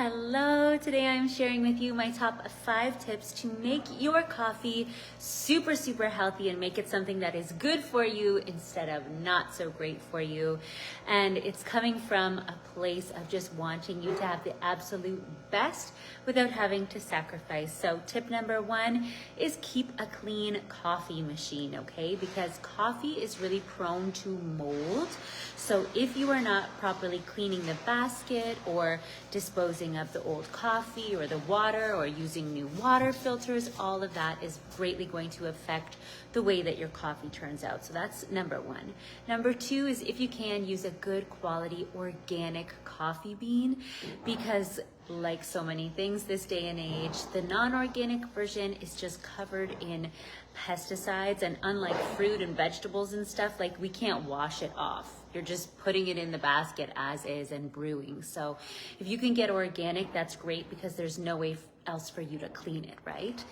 Hello, today I'm sharing with you my top 5 tips to make your coffee super healthy and make it something that is good for you instead of not so great for you. And it's coming from a place of just wanting you to have the absolute best without having to sacrifice. So tip number 1 is keep a clean coffee machine, okay? Because coffee is really prone to mold. So if you are not properly cleaning the basket or disposing of the old coffee or the water or using new water filters, all of that is greatly going to affect the way that your coffee turns out. So that's number 1. Number 2 is, if you can, use a good quality organic coffee bean, because like so many things this day and age, the non-organic version is just covered in pesticides, and unlike fruit and vegetables and stuff, like, we can't wash it off. You're just putting it in the basket as is and brewing. So if you can get organic, that's great, because there's no way else for you to clean it, right?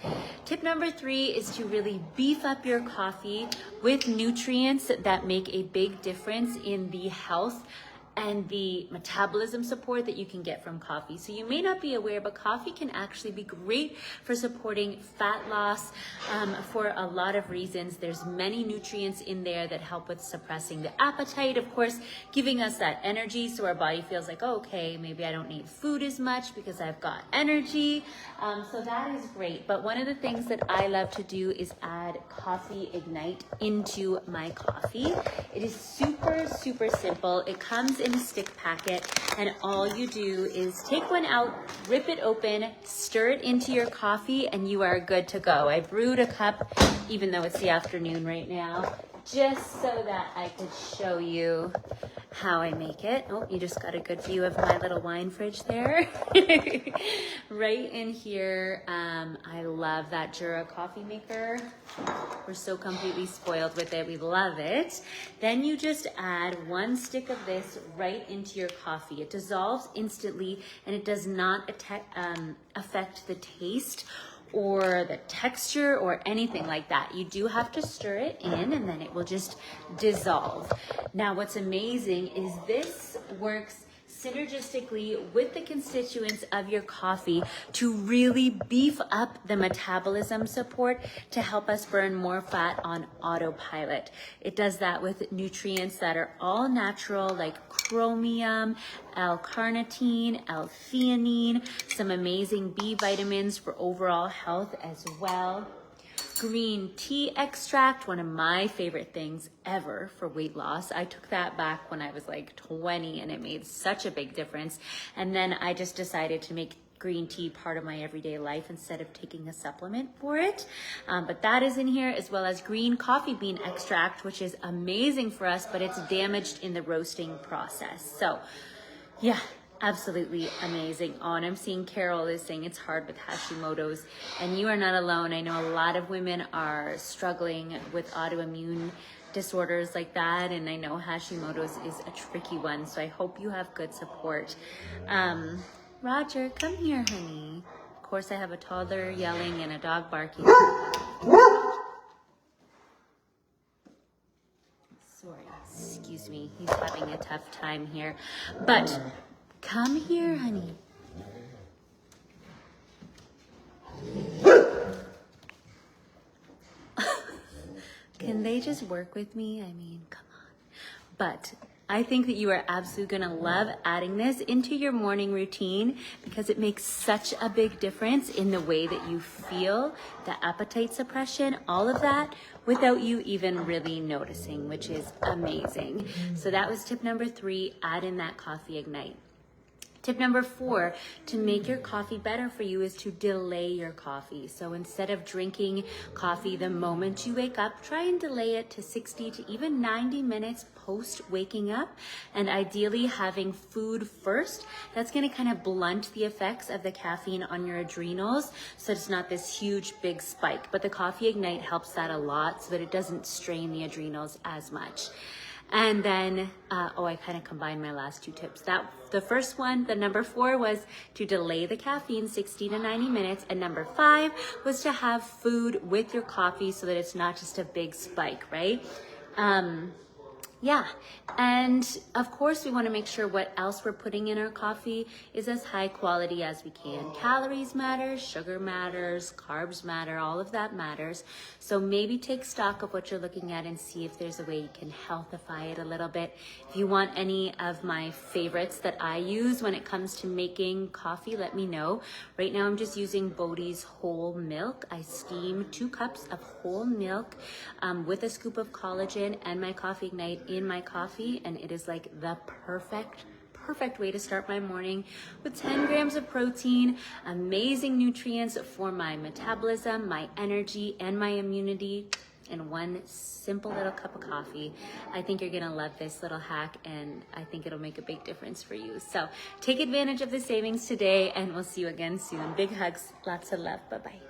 Tip number 3 is to really beef up your coffee with nutrients that make a big difference in the health and the metabolism support that you can get from coffee. So you may not be aware, but coffee can actually be great for supporting fat loss for a lot of reasons. There's many nutrients in there that help with suppressing the appetite, of course, giving us that energy so our body feels like, oh, okay, maybe I don't need food as much because I've got energy. So that is great. But one of the things that I love to do is add Coffee Ignite into my coffee. It is super simple. It comes in a stick packet, and all you do is take one out, rip it open, stir it into your coffee, and you are good to go. I brewed a cup, even though it's the afternoon right now, just so that I could show you how I make it. Oh, you just got a good view of my little wine fridge there. Right in here, I love that Jura coffee maker. We're so completely spoiled with it. We love it. Then you just add 1 stick of this right into your coffee. It dissolves instantly, and it does not affect the taste or the texture or anything like that. You do have to stir it in, and then it will just dissolve. Now, what's amazing is this works synergistically with the constituents of your coffee to really beef up the metabolism support to help us burn more fat on autopilot. It does that with nutrients that are all natural, like chromium, L-carnitine, L-theanine, some amazing B vitamins for overall health as well. Green tea extract, one of my favorite things ever for weight loss. I took that back when I was like 20, and it made such a big difference. And then I just decided to make green tea part of my everyday life instead of taking a supplement for it. But that is in here, as well as green coffee bean extract, which is amazing for us, but it's damaged in the roasting process. So yeah, absolutely amazing. Oh, and I'm seeing Carol is saying it's hard with Hashimoto's, and you are not alone. I know a lot of women are struggling with autoimmune disorders like that, and I know Hashimoto's is a tricky one, so I hope you have good support. Roger, come here, honey. Of course, I have a toddler yelling and a dog barking. Sorry, excuse me. He's having a tough time here. But come here, honey. Can they just work with me? I mean, come on. But I think that you are absolutely gonna love adding this into your morning routine, because it makes such a big difference in the way that you feel, the appetite suppression, all of that, without you even really noticing, which is amazing. So that was tip number 3, add in that Coffee Ignite. Tip number 4, to make your coffee better for you, is to delay your coffee. So instead of drinking coffee the moment you wake up, try and delay it to 60 to even 90 minutes post waking up, and ideally having food first. That's going to kind of blunt the effects of the caffeine on your adrenals, so it's not this huge big spike. But the Coffee Ignite helps that a lot, so that it doesn't strain the adrenals as much. And then, I kind of combined my last 2 tips. The first one, the number 4, was to delay the caffeine 60 to 90 minutes. And number 5 was to have food with your coffee so that it's not just a big spike, right? Yeah, and of course we want to make sure what else we're putting in our coffee is as high quality as we can. Calories matter, sugar matters, carbs matter, all of that matters. So maybe take stock of what you're looking at and see if there's a way you can healthify it a little bit. If you want any of my favorites that I use when it comes to making coffee, let me know. Right now I'm just using Bodhi's whole milk. I steam 2 cups of whole milk with a scoop of collagen and my Coffee Ignite in my coffee, and it is like the perfect way to start my morning with 10 grams of protein, amazing nutrients for my metabolism, my energy, and my immunity in one simple little cup of coffee. I think you're gonna love this little hack, and I think it'll make a big difference for you. So take advantage of the savings today, and we'll see you again soon. Big hugs, lots of love, bye-bye.